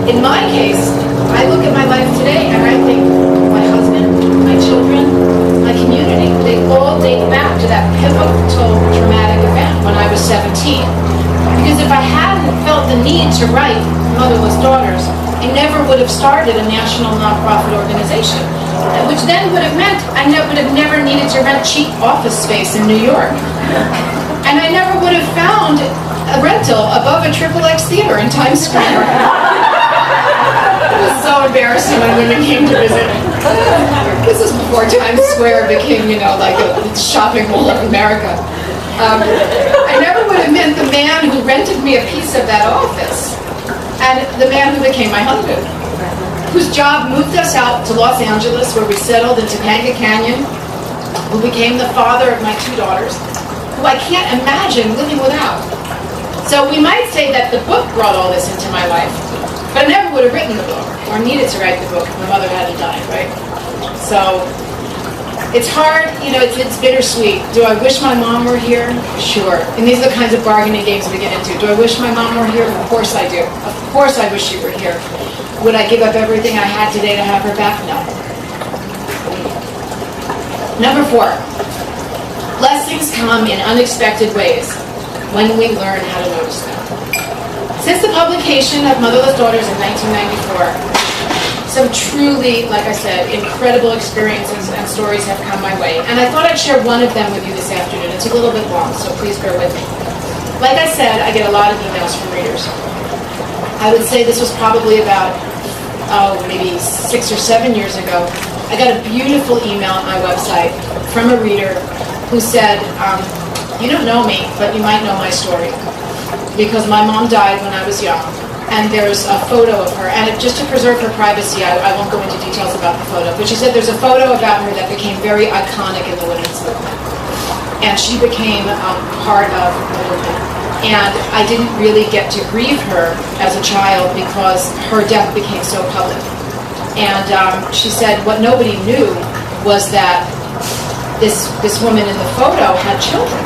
In my case, I look at my life today and I think my husband, my children, my community, they all date back to that pivotal traumatic event when I was 17. Because if I hadn't felt the need to write Motherless Daughters, I never would have started a national nonprofit organization, which then would have meant I would have never needed to rent cheap office space in New York. And I never would have found a rental above a XXX theater in Times Square. It was so embarrassing when women came to visit. This is before Times Square became, like a shopping mall of America. I never would have met the man who rented me a piece of that office, and the man who became my husband, whose job moved us out to Los Angeles, where we settled in Topanga Canyon, who became the father of my 2 daughters, who I can't imagine living without. So we might say that the book brought all this into my life, but I never would have written the book, or needed to write the book if my mother hadn't died, right? So it's hard, it's bittersweet. Do I wish my mom were here? Sure. And these are the kinds of bargaining games we get into. Do I wish my mom were here? Of course I do. Of course I wish she were here. Would I give up everything I had today to have her back? No. Number 4. Blessings come in unexpected ways when we learn how to notice them. Since the publication of Motherless Daughters in 1994, some truly, like I said, incredible experiences and stories have come my way. And I thought I'd share one of them with you this afternoon. It's a little bit long, so please bear with me. Like I said, I get a lot of emails from readers. I would say this was probably about, maybe 6 or 7 years ago. I got a beautiful email on my website from a reader who said, you don't know me, but you might know my story. Because my mom died when I was young. And there's a photo of her, and just to preserve her privacy, I won't go into details about the photo, but she said there's a photo about her that became very iconic in the women's movement. And she became part of the movement. And I didn't really get to grieve her as a child because her death became so public. And she said what nobody knew was that this woman in the photo had children.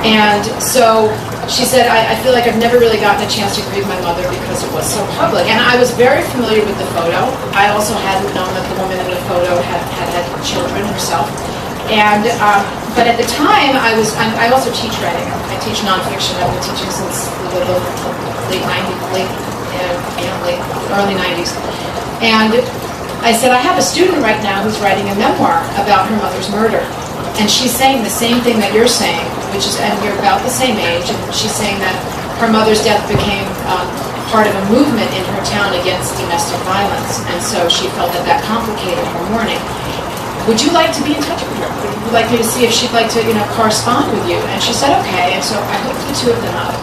And so she said, I feel like I've never really gotten a chance to grieve my mother because it was so public. And I was very familiar with the photo. I also hadn't known that the woman in the photo had children herself. And but at the time, I also teach writing. I teach nonfiction. I've been teaching since the early 90s. And I said, I have a student right now who's writing a memoir about her mother's murder. And she's saying the same thing that you're saying, which is, and you're about the same age, and she's saying that her mother's death became part of a movement in her town against domestic violence, and so she felt that complicated her mourning. Would you like to be in touch with her? Would you like me to see if she'd like to, correspond with you? And she said, okay, and so I hooked the 2 of them up.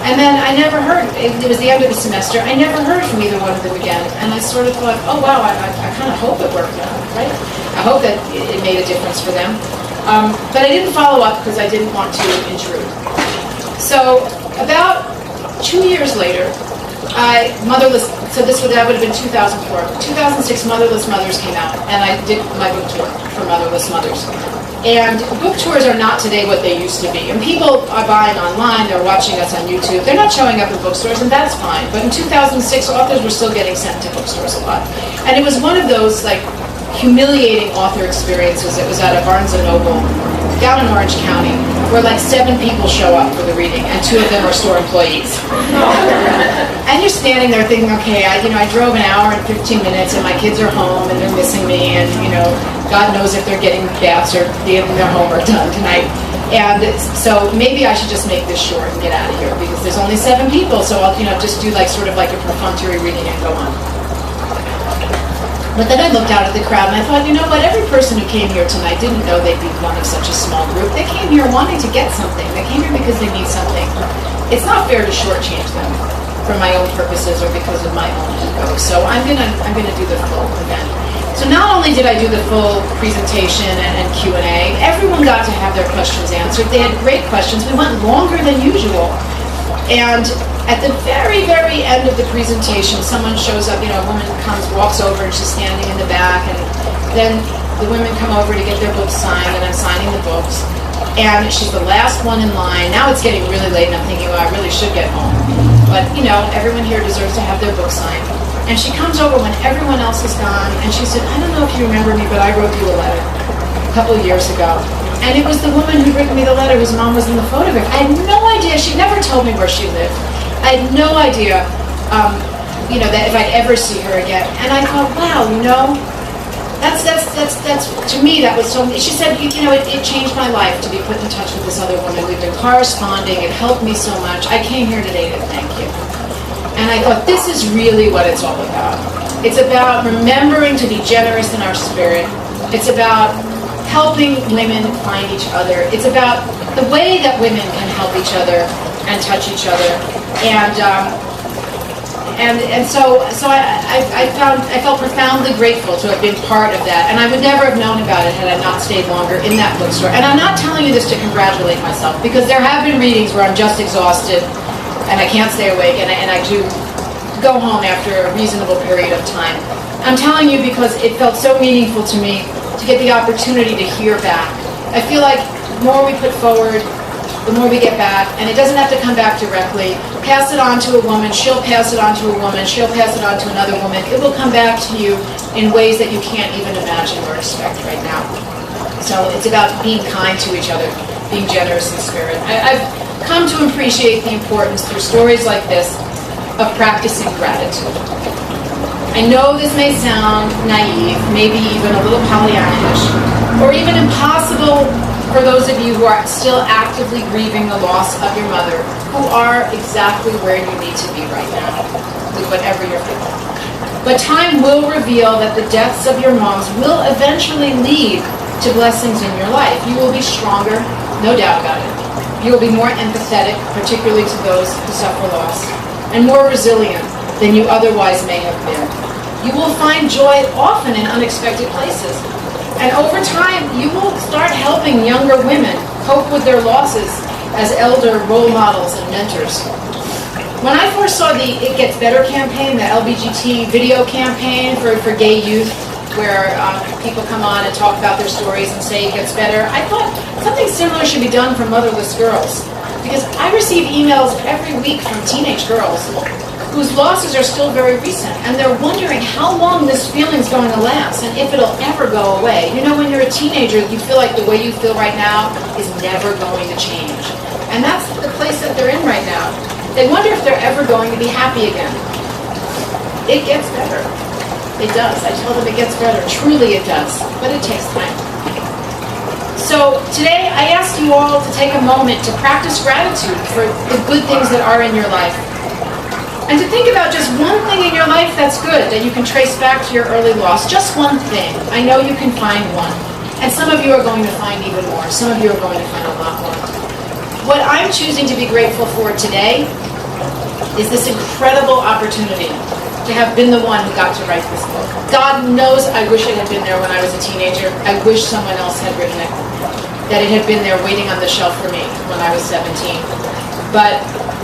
And then I never heard, it was the end of the semester, I never heard from either one of them again, and I sort of thought, oh wow, I kind of hope it worked out, right? I hope that it made a difference for them. But I didn't follow up because I didn't want to intrude. So about 2 years later, that would have been 2004. 2006, Motherless Mothers came out, and I did my book tour for Motherless Mothers. And book tours are not today what they used to be. And people are buying online, they're watching us on YouTube. They're not showing up in bookstores, and that's fine. But in 2006, authors were still getting sent to bookstores a lot. And it was one of those, humiliating author experiences. It was at a Barnes & Noble down in Orange County, where 7 people show up for the reading, and 2 of them are store employees. And you're standing there thinking, okay, I drove an hour and 15 minutes, and my kids are home, and they're missing me, and, God knows if they're getting baths or getting their homework done tonight. And so maybe I should just make this short and get out of here, because there's only 7 people, so I'll, just do sort of a perfunctory reading and go on. But then I looked out at the crowd and I thought, you know what, every person who came here tonight didn't know they'd be one of such a small group. They came here wanting to get something. They came here because they need something. It's not fair to shortchange them for my own purposes or because of my own ego. So I'm gonna do the full event. So not only did I do the full presentation and Q&A, everyone got to have their questions answered. They had great questions. We went longer than usual. And at the very, very end of the presentation, someone shows up, a woman walks over and she's standing in the back, and then the women come over to get their books signed, and I'm signing the books. And she's the last one in line. Now it's getting really late, and I'm thinking, well, I really should get home. but everyone here deserves to have their book signed. And she comes over when everyone else is gone, and she said, I don't know if you remember me, but I wrote you a letter a couple of years ago. And it was the woman who'd written me the letter whose mom was in the photograph. I had no idea. She never told me where she lived. I had no idea, that if I'd ever see her again. And I thought, wow, that's to me, that was so. She said, it changed my life to be put in touch with this other woman. We've been corresponding. It helped me so much. I came here today to thank you. And I thought, this is really what it's all about. It's about remembering to be generous in our spirit. It's about helping women find each other. It's about the way that women can help each other and touch each other. And so I felt profoundly grateful to have been part of that. And I would never have known about it had I not stayed longer in that bookstore. And I'm not telling you this to congratulate myself, because there have been readings where I'm just exhausted and I can't stay awake, and I do go home after a reasonable period of time. I'm telling you because it felt so meaningful to me to get the opportunity to hear back. I feel like the more we put forward, the more we get back, and it doesn't have to come back directly. Pass it on to a woman, she'll pass it on to a woman, she'll pass it on to another woman. It will come back to you in ways that you can't even imagine or expect right now. So it's about being kind to each other, being generous in spirit. I've come to appreciate the importance through stories like this of practicing gratitude. I know this may sound naive, maybe even a little Pollyannish, or even impossible for those of you who are still actively grieving the loss of your mother, who are exactly where you need to be right now, with whatever you're feeling. But time will reveal that the deaths of your moms will eventually lead to blessings in your life. You will be stronger, no doubt about it. You will be more empathetic, particularly to those who suffer loss, and more resilient than you otherwise may have been. You will find joy often in unexpected places. And over time, you will start helping younger women cope with their losses as elder role models and mentors. When I first saw the It Gets Better campaign, the LBGT video campaign for gay youth, where people come on and talk about their stories and say it gets better, I thought something similar should be done for motherless girls. Because I receive emails every week from teenage girls whose losses are still very recent, and they're wondering how long this feeling's going to last and if it'll ever go away. When you're a teenager, you feel like the way you feel right now is never going to change. And that's the place that they're in right now. They wonder if they're ever going to be happy again. It gets better. It does. I tell them it gets better. Truly it does. But it takes time. So today I ask you all to take a moment to practice gratitude for the good things that are in your life. And to think about just one thing in your life that's good that you can trace back to your early loss. Just one thing. I know you can find one. And some of you are going to find even more. Some of you are going to find a lot more. What I'm choosing to be grateful for today is this incredible opportunity to have been the one who got to write this book. God knows I wish it had been there when I was a teenager. I wish someone else had written it. That it had been there waiting on the shelf for me when I was 17. But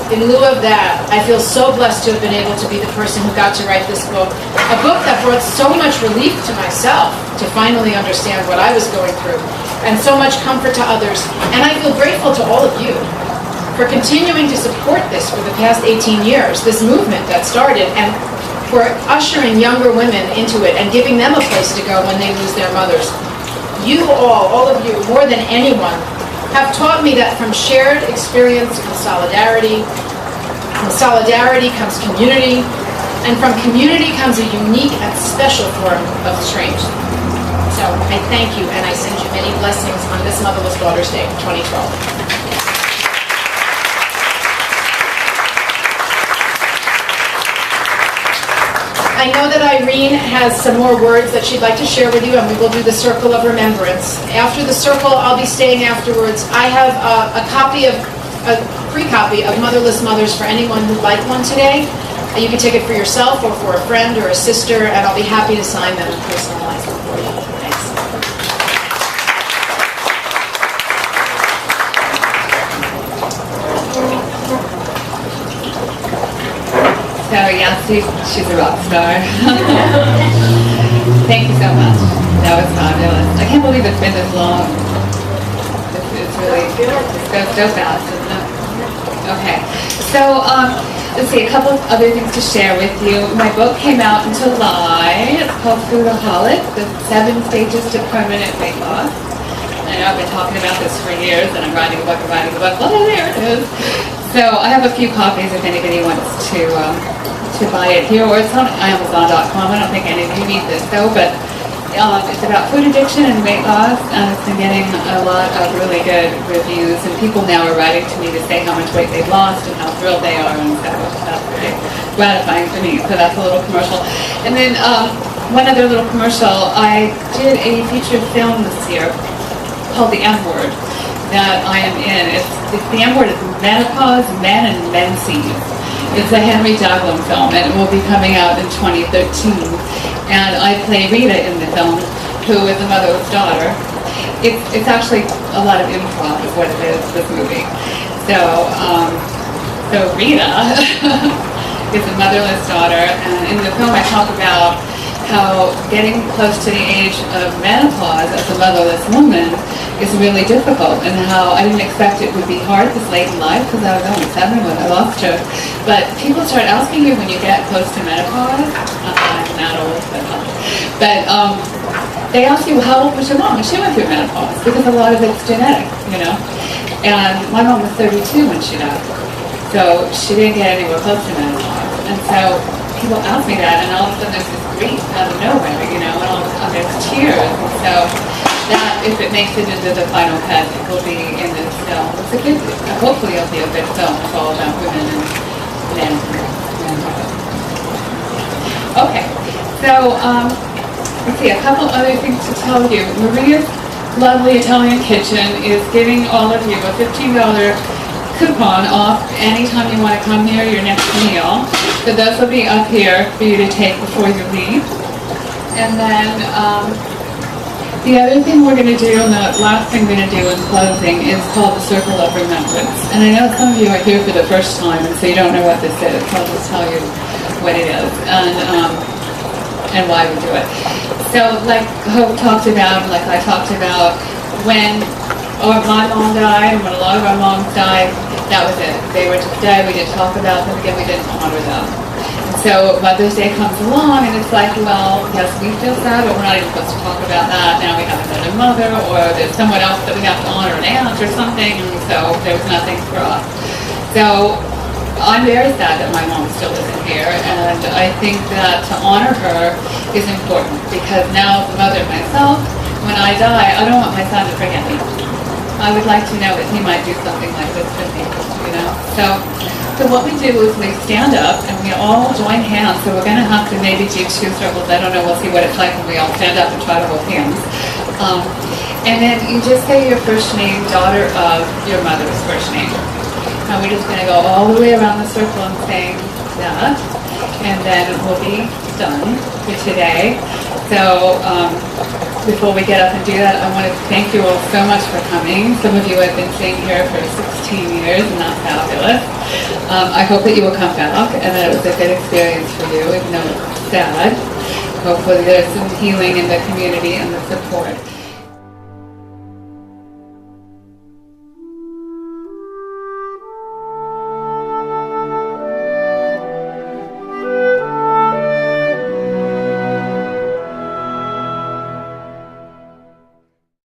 in lieu of that, I feel so blessed to have been able to be the person who got to write this book. A book that brought so much relief to myself to finally understand what I was going through, and so much comfort to others. And I feel grateful to all of you for continuing to support this for the past 18 years, this movement that started, and for ushering younger women into it and giving them a place to go when they lose their mothers. You all of you, more than anyone, have taught me that from shared experience comes solidarity, from solidarity comes community, and from community comes a unique and special form of strength. So I thank you, and I send you many blessings on this Motherless Daughters Day 2012. I know that Irene has some more words that she'd like to share with you, and we will do the Circle of Remembrance. After the circle, I'll be staying afterwards. I have a free copy of Motherless Mothers for anyone who'd like one today. You can take it for yourself or for a friend or a sister, and I'll be happy to sign them and personalize them for you. Thanks. So Yancy, she's a rock star. Thank you so much. That was fabulous. I can't believe it's been this long. It's really, it goes so fast, isn't it? Okay. So let's see, a couple of other things to share with you. My book came out in July. It's called Foodaholic, The 7 Stages to Permanent Weight Loss. I know I've been talking about this for years, and I'm writing a book. Well, there it is. So I have a few copies if anybody wants to buy it here, or it's on Amazon.com. I don't think any of you need this though, but it's about food addiction and weight loss, and it's been getting a lot of really good reviews, and people now are writing to me to say how much weight they've lost and how thrilled they are, and so that's very gratifying for me. So that's a little commercial. And then one other little commercial, I did a feature film this year called The M Word that I am in. The M Word is Menopause, Men and Menses. It's a Henry Jaglom film, and it will be coming out in 2013. And I play Rita in the film, who is a motherless daughter. It's actually a lot of improv is what it is, this movie. So Rita is a motherless daughter, and in the film I talk about how getting close to the age of menopause as a motherless woman is really difficult, and how I didn't expect it would be hard this late in life, because I was only 7 when I lost her. But people start asking you when you get close to menopause. I'm not old, but they ask you, how old was your mom? And she went through menopause, because a lot of it's genetic, you know. And my mom was 32 when she died, so she didn't get anywhere close to menopause. And so people ask me that, and all of a sudden there's this grief out of nowhere, you know, and all of a sudden there's tears. And so that, if it makes it into the final cut, it will be in this film. It's a good, hopefully it'll be a good film. It's all about women and men. Okay, so let's see, a couple other things to tell you. Maria's Lovely Italian Kitchen is giving all of you a $15 coupon off anytime you want to come here, your next meal. So those will be up here for you to take before you leave. And then the other thing we're going to do, and the last thing we're going to do in closing, is called the Circle of Remembrance. And I know some of you are here for the first time, and so you don't know what this is. So I'll just tell you what it is and why we do it. So like Hope talked about, like I talked about, when my mom died, and when a lot of our moms died, that was it. They were just dead. We didn't talk about them again. We didn't honor them. And so Mother's Day comes along, and it's like, well, yes, we feel sad, but we're not even supposed to talk about that. Now we have another mother, or there's someone else that we have to honor, an aunt or something, and so there was nothing for us. So I'm very sad that my mom still isn't here, and I think that to honor her is important, because now as a mother myself, when I die, I don't want my son to forget me. I would like to know that he might do something like this for me, you know. So what we do is we stand up and we all join hands. So we're going to have to maybe do 2 circles. I don't know. We'll see what it's like when we all stand up and try to hold hands. And then you just say your first name, daughter of your mother's first name. And we're just going to go all the way around the circle and saying that, and then we'll be done for today. So before we get up and do that, I want to thank you all so much for coming. Some of you have been staying here for 16 years, and that's fabulous. I hope that you will come back, and that it was a good experience for you, even though it's sad. Hopefully there's some healing in the community and the support.